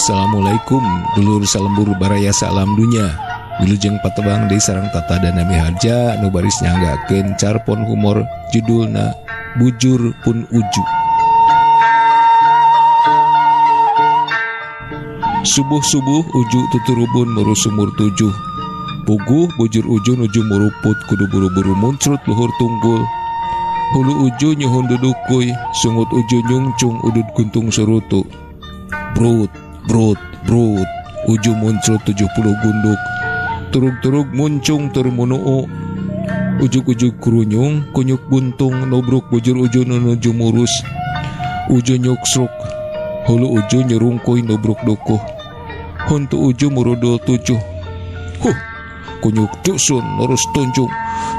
Assalamualaikum dulur salembur baraya salam dunya. Wilujeng patebang deui sareng tata dana miharja nu baris nyanggakeun carpon humor judulna Bujur Pun Uju. Subuh-subuh uju tuturubun meru sumur 7. Puguh bujur uju nuju muruput kudu buru-buru muncrut luhur tunggul. Hulu uju nyuhun dudukuy, sungut uju nyungcung udud guntung surutu. Brut, brut, brut, uju muncrut 70 gunduk. Turug-turug muncung turmunuu. Ujuk-ujuk kurunyung, kunyuk buntung, nobruk bujur uju nuju murus. Uju nyuksruk, hulu uju nyerungkuy nobruk dukuh. Huntu uju murudul 7. Kunyuk dusun lurus tunjung.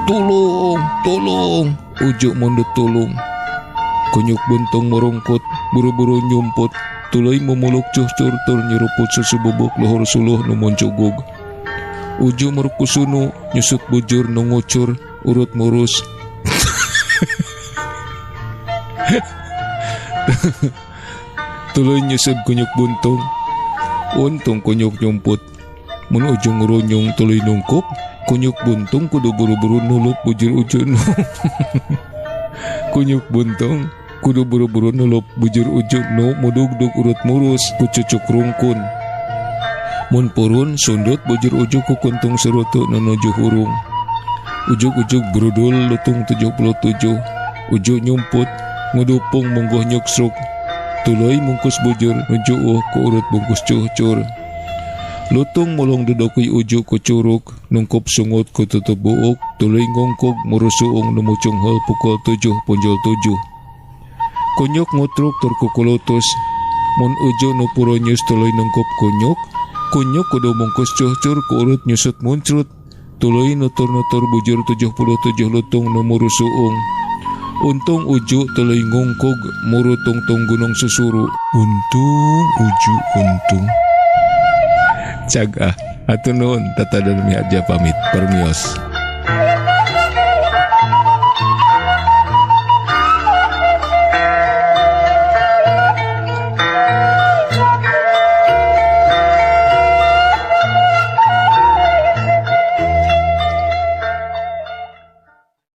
Tulung, tulung, uju mundut tulung. Kunyuk buntung merungkut, buru-buru nyumput. Tulai memuluk cuhcur tur nyeruput susu bubuk luhur suluh nu muncugug. Uju merkusunu nyusut bujur nu ngucur urut murus. Tulai nyusut kunyuk buntung. Untung kunyuk nyumput. Mun ujung ngurunyung tuluy nungkup, kunyuk buntung kudu buru-buru nulup bujur ujun. Kunyuk buntung kudu buru-buru nulup bujur ujun nu mudug-dug urut murus ku cucuk rungkun. Mun purun sundut bujur uju ku kuntung serutu nu nuju hurung. Ujug-ujug brudul lutung 77. Uju nyumput ngudupung mungguh nyuksruk. Tuluy mungkus bujur nuju ku urut bungkus cuhcur. Lutung mulung dudokuy uju ku curug, nungkup sungut ku tutup buuk, tuluy ngungkug murusuung numucung hol pukul 7 punjul 7. Kunyuk ngutruk tur kukulutus, mun uju nu puro nyus tuluy nungkup kunyuk, kunyuk kudu mungkus cuhcur ku urut nyusut muncrut, tuluy nutur-nutur bujur 77 lutung nu murusuung. Untung uju tuluy ngungkug murutung-tung gunung susuru. Untung uju untung. Cagah, atuh nuhun tata dan miharja pamit permios.